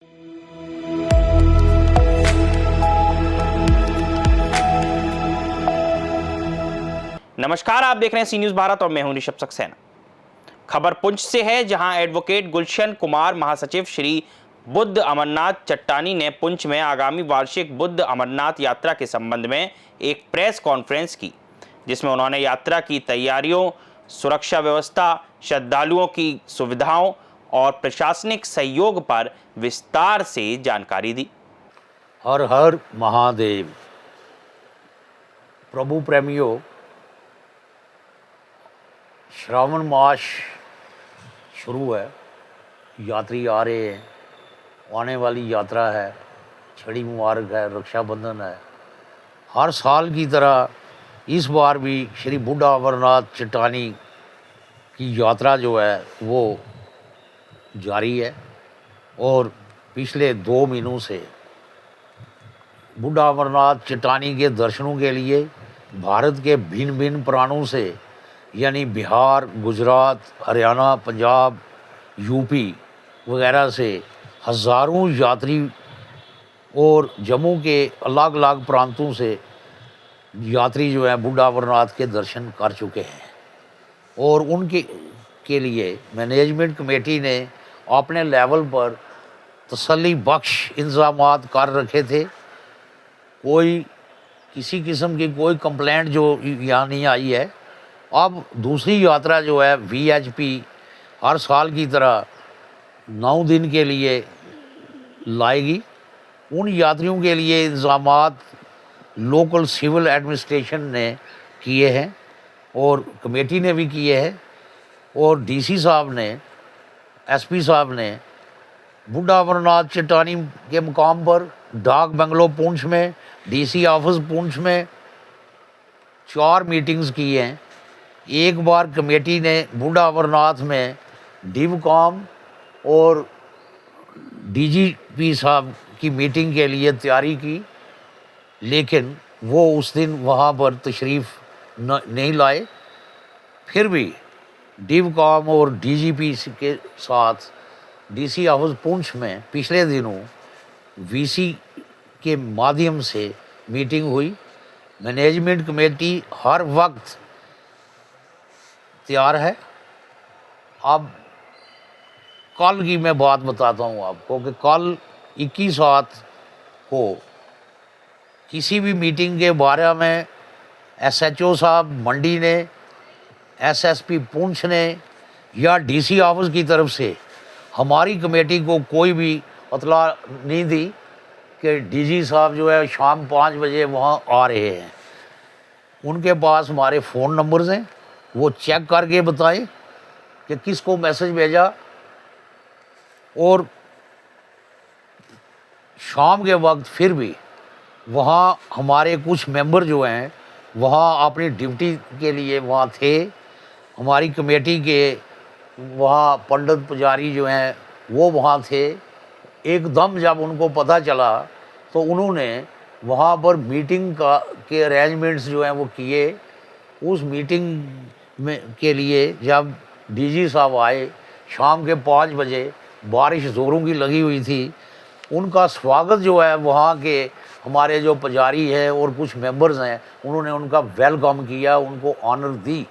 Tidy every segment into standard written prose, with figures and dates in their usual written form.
नमस्कार, आप देख रहे हैं सी न्यूज भारत और मैं हूं ऋषभ सक्सेना। खबर पुंछ से है, जहां एडवोकेट गुलशन कुमार, महासचिव श्री बुद्ध अमरनाथ चट्टानी ने पुंछ में आगामी वार्षिक बुद्ध अमरनाथ यात्रा के संबंध में एक प्रेस कॉन्फ्रेंस की, जिसमें उन्होंने यात्रा की तैयारियों, सुरक्षा व्यवस्था, श्रद्धालुओं की सुविधाओं और प्रशासनिक सहयोग पर विस्तार से जानकारी दी। हर हर महादेव। प्रभु प्रेमियों, श्रावण मास शुरू है, यात्री आ रहे हैं, आने वाली यात्रा है, छड़ी मुबारक है, रक्षाबंधन है। हर साल की तरह इस बार भी श्री बुद्ध अमरनाथ चट्टानी की यात्रा जो है वो जारी है और पिछले 2 महीनों से बुद्ध अमरनाथ चट्टानी के दर्शनों के लिए भारत के भिन्न भिन्न प्रांतों से, यानी बिहार, गुजरात, हरियाणा, पंजाब, यूपी वगैरह से हज़ारों यात्री और जम्मू के अलग अलग प्रांतों से यात्री जो है बुद्ध अमरनाथ के दर्शन कर चुके हैं। और उनके लिए मैनेजमेंट कमेटी ने अपने लेवल पर तसल्ली बख्श इंतजामात कर रखे थे। कोई किसी किस्म की कोई कंप्लेंट जो यहाँ नहीं आई है। अब दूसरी यात्रा जो है VHP हर साल की तरह 9 दिन के लिए लाएगी। उन यात्रियों के लिए इंतजामात लोकल सिविल एडमिनिस्ट्रेशन ने किए हैं और कमेटी ने भी किए हैं और DC साहब ने, SP साहब ने बुद्ध अमरनाथ चट्टानी के मुकाम पर डाक बंगलो पुंछ में, DC ऑफिस पुंछ में 4 मीटिंग्स की हैं। एक बार कमेटी ने बुद्ध अमरनाथ में डिवकॉम और DGP साहब की मीटिंग के लिए तैयारी की, लेकिन वो उस दिन वहाँ पर तशरीफ़ नहीं लाए। फिर भी डिवकॉम और DGP के साथ DC ऑफिस पुंछ में पिछले दिनों VC के माध्यम से मीटिंग हुई। मैनेजमेंट कमेटी हर वक्त तैयार है। अब कल की मैं बात बताता हूँ आपको कि कल 21/7 को किसी भी मीटिंग के बारे में SHO साहब मंडी ने, SSP पुंछ ने या DC ऑफिस की तरफ से हमारी कमेटी को कोई भी इतला नहीं दी कि DG साहब जो है शाम 5 बजे वहाँ आ रहे हैं। उनके पास हमारे फ़ोन नंबर्स हैं, वो चेक करके बताएं कि किसको मैसेज भेजा। और शाम के वक्त फिर भी वहाँ हमारे कुछ मेंबर जो हैं वहाँ अपनी ड्यूटी के लिए वहाँ थे। हमारी कमेटी के वहाँ पंडित पुजारी जो हैं वो वहाँ थे। एकदम जब उनको पता चला तो उन्होंने वहाँ पर मीटिंग के अरेंजमेंट्स जो हैं वो किए। उस मीटिंग में के लिए जब DG साहब आए शाम के 5 बजे, बारिश ज़ोरों की लगी हुई थी। उनका स्वागत जो है वहाँ के हमारे जो पुजारी हैं और कुछ मेंबर्स हैं उन्होंने उनका वेलकम किया, उनको ऑनर दी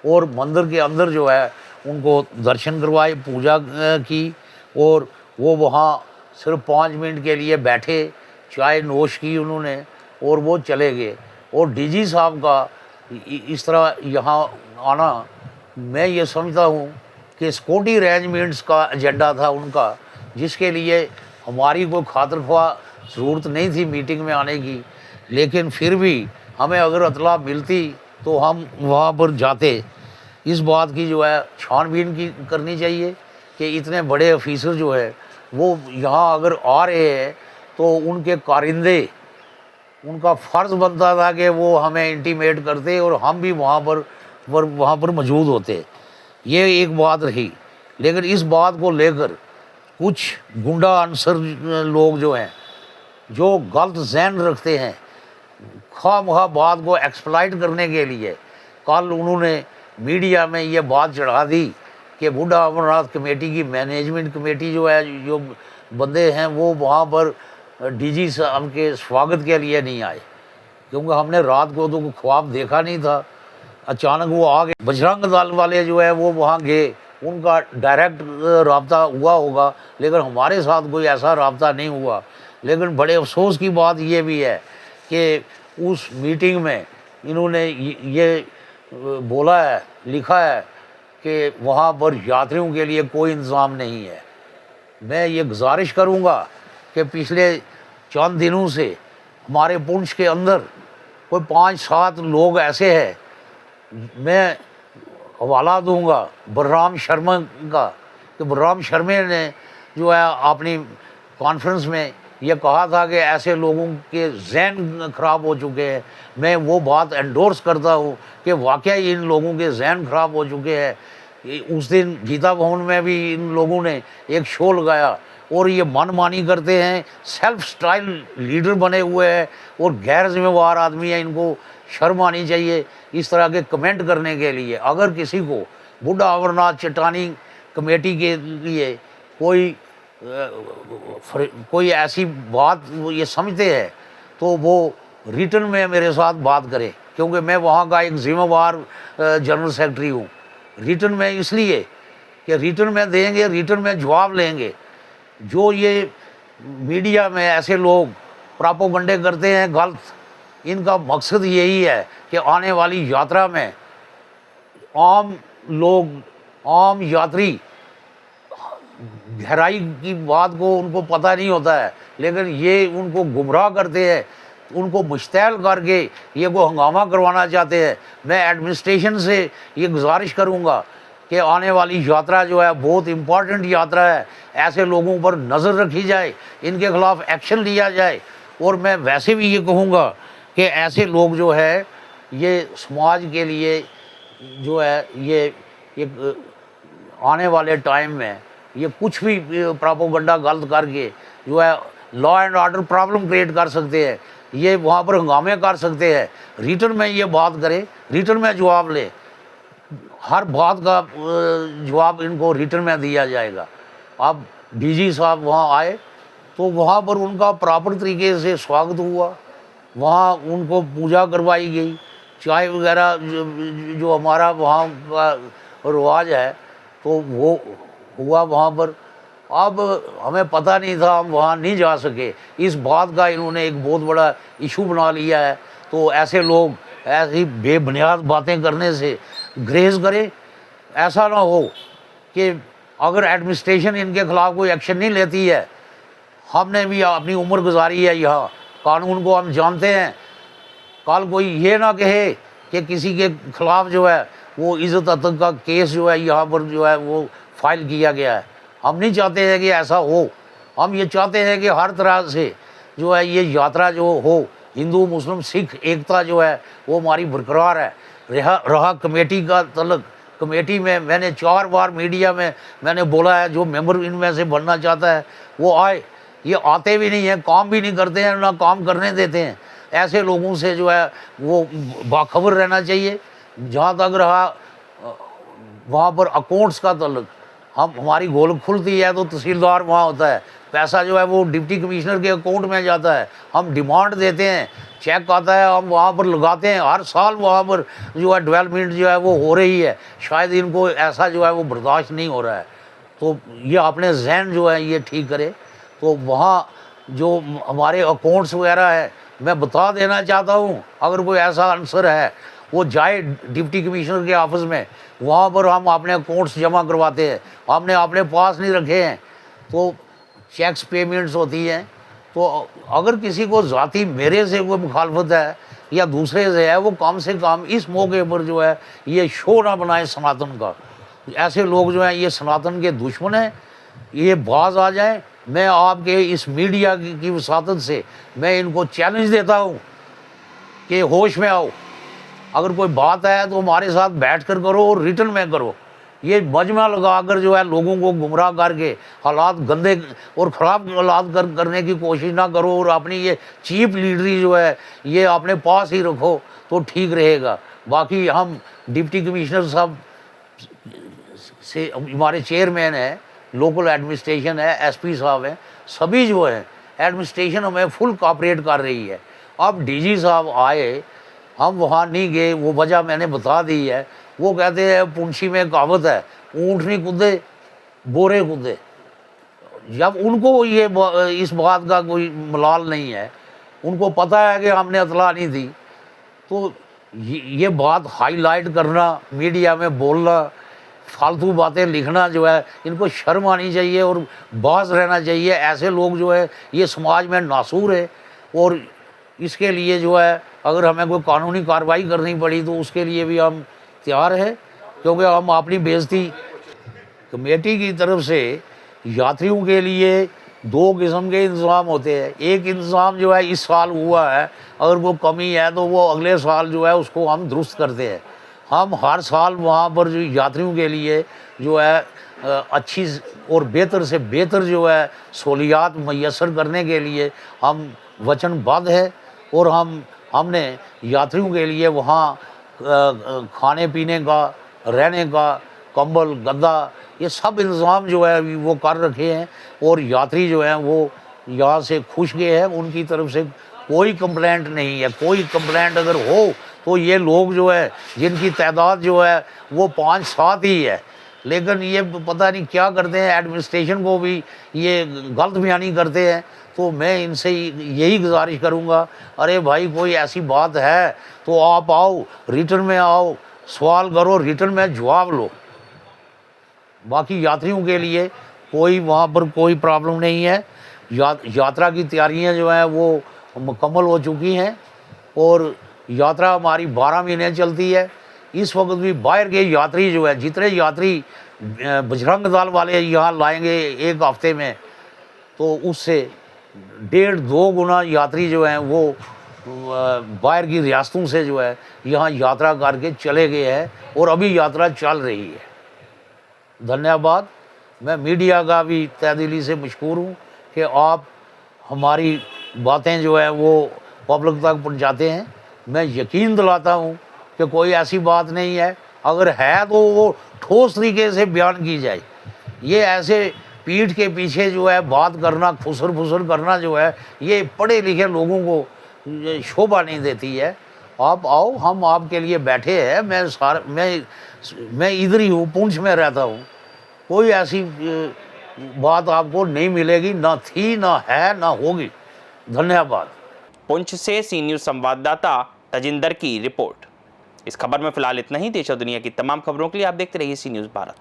और मंदिर के अंदर जो है उनको दर्शन करवाए, पूजा की और वो वहाँ सिर्फ 5 मिनट के लिए बैठे, चाय नोश की उन्होंने और वो चले गए। और DG साहब का इस तरह यहाँ आना, मैं ये समझता हूँ कि सिक्योरिटी अरेंजमेंट्स का एजेंडा था उनका, जिसके लिए हमारी कोई खातिर ख्वाह ज़रूरत नहीं थी मीटिंग में आने की। लेकिन फिर भी हमें अगर इतला मिलती तो हम वहाँ पर जाते। इस बात की जो है छानबीन की करनी चाहिए कि इतने बड़े ऑफिसर जो है वो यहाँ अगर आ रहे हैं तो उनके कारिंदे, उनका फ़र्ज़ बनता था कि वो हमें इंटीमेट करते और हम भी वहाँ पर मौजूद होते। ये एक बात रही। लेकिन इस बात को लेकर कुछ गुंडा अनसर लोग जो हैं, जो गलत ज़हन रखते हैं, खामखा बात को एक्सप्लॉइट करने के लिए कल उन्होंने मीडिया में ये बात चढ़ा दी कि बुद्ध अमरनाथ कमेटी की मैनेजमेंट कमेटी जो है, जो बंदे हैं वो वहाँ पर डीजी साहब के स्वागत के लिए नहीं आए, क्योंकि हमने रात को तो ख्वाब देखा नहीं था। अचानक वो आ गए। बजरंग दल वाले जो है वो वहाँ गए, उनका डायरेक्ट रब्ता हुआ होगा, लेकिन हमारे साथ कोई ऐसा रब्ता नहीं हुआ। लेकिन बड़े अफसोस की बात ये भी है कि उस मीटिंग में इन्होंने ये बोला है, लिखा है कि वहाँ पर यात्रियों के लिए कोई इंतज़ाम नहीं है। मैं ये गुजारिश करूँगा कि पिछले चंद दिनों से हमारे पुंछ के अंदर कोई 5-7 लोग ऐसे हैं, मैं हवाला दूंगा बलराम शर्मा का, कि बलराम शर्मा ने जो है अपनी कॉन्फ्रेंस में ये कहा था कि ऐसे लोगों के जहन ख़राब हो चुके हैं। मैं वो बात एंडोर्स करता हूँ कि वाकई इन लोगों के जहन ख़राब हो चुके हैं। उस दिन गीता भवन में भी इन लोगों ने एक शो लगाया और ये मनमानी करते हैं, सेल्फ स्टाइल लीडर बने हुए हैं और गैर जिम्मेवार आदमी है। इनको शर्म आनी चाहिए इस तरह के कमेंट करने के लिए। अगर किसी को बुढ़ा अमरनाथ चट्टानी कमेटी के लिए कोई ऐसी बात वो ये समझते हैं तो वो रिटर्न में मेरे साथ बात करें, क्योंकि मैं वहाँ का एक जिम्मेवार जनरल सेक्रेटरी हूँ। रिटर्न में इसलिए कि रिटर्न में देंगे, रिटर्न में जवाब लेंगे। जो ये मीडिया में ऐसे लोग प्रोपेगेंडे करते हैं गलत, इनका मकसद यही है कि आने वाली यात्रा में आम लोग, आम यात्री गहराई की बात को उनको पता नहीं होता है, लेकिन ये उनको गुमराह करते हैं, उनको मुश्तैल करके ये को हंगामा करवाना चाहते हैं। मैं एडमिनिस्ट्रेशन से ये गुजारिश करूँगा कि आने वाली यात्रा जो है बहुत इम्पॉर्टेंट यात्रा है, ऐसे लोगों पर नज़र रखी जाए, इनके ख़िलाफ़ एक्शन लिया जाए। और मैं वैसे भी ये कहूँगा कि ऐसे लोग जो है ये समाज के लिए जो है ये एक आने वाले टाइम में ये कुछ भी प्रोपेगेंडा गलत करके जो है law and order problem create कर सकते हैं, ये वहाँ पर हंगामे कर सकते हैं। रिटर्न में ये बात करें, रिटर्न में जवाब ले, हर बात का जवाब इनको रिटर्न में दिया जाएगा। अब डीजी साहब वहाँ आए तो वहाँ पर उनका प्रॉपर तरीके से स्वागत हुआ, वहाँ उनको पूजा करवाई गई, चाय वगैरह जो हमारा वहाँ का रिवाज है तो वो हुआ वहाँ पर। अब हमें पता नहीं था, हम वहाँ नहीं जा सके, इस बात का इन्होंने एक बहुत बड़ा इशू बना लिया है। तो ऐसे लोग ऐसी बेबुनियाद बातें करने से ग्रेज करें। ऐसा ना हो कि अगर एडमिनिस्ट्रेशन इनके ख़िलाफ़ कोई एक्शन नहीं लेती है, हमने भी अपनी उम्र गुजारी है यहाँ, कानून को हम जानते हैं। कल कोई ये ना कहे कि किसी के ख़िलाफ़ जो है वो इज़्ज़त अतक का केस जो है यहाँ पर जो है वो फाइल किया गया है। हम नहीं चाहते हैं कि ऐसा हो। हम ये चाहते हैं कि हर तरह से जो है ये यात्रा जो हो, हिंदू मुस्लिम सिख एकता जो है वो हमारी बरकरार है। रहा कमेटी का तलक, कमेटी में मैंने 4 बार मीडिया में मैंने बोला है, जो मेंबर इनमें से बनना चाहता है वो आए। ये आते भी नहीं हैं, काम भी नहीं करते हैं, ना काम करने देते हैं। ऐसे लोगों से जो है वो बाखबर रहना चाहिए। जहाँ तक रहा वहाँ पर अकाउंट्स का तल्लुक, हमारी गोल खुलती है तो तहसीलदार वहाँ होता है, पैसा जो है वो डिप्टी कमिश्नर के अकाउंट में जाता है। हम डिमांड देते हैं, चेक आता है, हम वहाँ पर लगाते हैं। हर साल वहाँ पर जो है डेवलपमेंट जो है वो हो रही है। शायद इनको ऐसा जो है वो बर्दाश्त नहीं हो रहा है। तो ये अपने जहन जो है ये ठीक करे। तो वहाँ जो हमारे अकाउंट्स वगैरह है, मैं बता देना चाहता हूँ, अगर कोई ऐसा आंसर है वो जाए डिप्टी कमिश्नर के ऑफिस में, वहाँ पर हम अपने अकाउंट्स जमा करवाते हैं। हमने अपने पास नहीं रखे हैं तो चेक्स पेमेंट्स होती हैं। तो अगर किसी को ज़ाती मेरे से कोई मुखालफत है या दूसरे से है, वो कम से कम इस मौके पर जो है ये शो ना बनाए सनातन का। ऐसे लोग जो हैं ये सनातन के दुश्मन हैं, ये बाज आ जाएं। मैं आपके इस मीडिया की वसातत से मैं इनको चैलेंज देता हूँ कि होश में आओ। अगर कोई बात है तो हमारे साथ बैठ कर करो और रिटर्न में करो। ये मजमा लगाकर जो है लोगों को गुमराह करके हालात गंदे और ख़राब हालात करने की कोशिश ना करो। और अपनी ये चीप लीडरी जो है ये अपने पास ही रखो तो ठीक रहेगा। बाकी हम डिप्टी कमिश्नर साहब से, हमारे चेयरमैन है, लोकल एडमिनिस्ट्रेशन है, एसपी साहब हैं, सभी जो है एडमिनिस्ट्रेशन हमें फुल कोऑपरेट कर रही है। अब डीजी साहब आए, हम वहाँ नहीं गए, वो वजह मैंने बता दी है। वो कहते हैं पुंछी में कहावत है, ऊँट नहीं कूदे बोरे कूदे। जब उनको इस बात का कोई मलाल नहीं है, उनको पता है कि हमने इतला नहीं दी, तो ये बात हाईलाइट करना, मीडिया में बोलना, फालतू बातें लिखना जो है, इनको शर्म आनी चाहिए और बाज रहना चाहिए। ऐसे लोग जो है ये समाज में नासूर है, और इसके लिए जो है अगर हमें कोई कानूनी कार्रवाई करनी पड़ी तो उसके लिए भी हम तैयार हैं, क्योंकि हम अपनी बेइज्जती। कमेटी की तरफ से यात्रियों के लिए 2 किस्म के इंतज़ाम होते हैं। एक इंतज़ाम जो है इस साल हुआ है, अगर वो कमी है तो वो अगले साल जो है उसको हम दुरुस्त करते हैं। हम हर साल वहाँ पर जो यात्रियों के लिए जो है अच्छी और बेहतर से बेहतर जो है सहूलियात मैसर करने के लिए हम वचनबद्ध है, और हमने यात्रियों के लिए वहाँ खाने पीने का, रहने का, कंबल, गद्दा, ये सब इंतज़ाम जो है वो कर रखे हैं, और यात्री जो हैं वो यहाँ से खुश गए हैं। उनकी तरफ से कोई कंप्लेंट नहीं है। कोई कंप्लेंट अगर हो तो ये लोग जो है जिनकी तादाद जो है वो 5-7 ही है, लेकिन ये पता नहीं क्या करते हैं, एडमिनिस्ट्रेशन को भी ये गलत बयानी करते हैं। तो मैं इनसे यही गुजारिश करूँगा, अरे भाई कोई ऐसी बात है तो आप आओ, रिटर्न में आओ, सवाल करो, रिटर्न में जवाब लो। बाकी यात्रियों के लिए कोई वहाँ पर कोई प्रॉब्लम नहीं है। यात्रा की तैयारियाँ जो हैं वो मुकम्मल हो चुकी हैं, और यात्रा हमारी 12 महीने चलती है। इस वक्त भी बाहर के यात्री जो है, जितने यात्री बजरंग दल वाले यहाँ लाएंगे 1 हफ्ते में, तो उससे 1.5-2 गुना यात्री जो हैं वो बाहर की रियासतों से जो है यहाँ यात्रा करके चले गए हैं, और अभी यात्रा चल रही है। धन्यवाद। मैं मीडिया का भी तहे दिली से मशकूर हूँ कि आप हमारी बातें जो है वो पब्लिक तक पहुँचाते हैं। मैं यकीन दिलाता हूँ कि कोई ऐसी बात नहीं है, अगर है तो वो ठोस तरीके से बयान की जाए। ये ऐसे पीठ के पीछे जो है बात करना, फुसर फुसर करना जो है, ये पढ़े लिखे लोगों को शोभा नहीं देती है। आप आओ, हम आपके लिए बैठे हैं। मैं इधर ही हूँ, पुंछ में रहता हूँ। कोई ऐसी बात आपको नहीं मिलेगी, ना थी, ना है, ना होगी। धन्यवाद। पुंछ से सी न्यूज़ संवाददाता तजिंदर की रिपोर्ट। इस खबर में फिलहाल इतना ही। देश और दुनिया की तमाम खबरों के लिए आप देखते रहिए सी न्यूज़ भारत।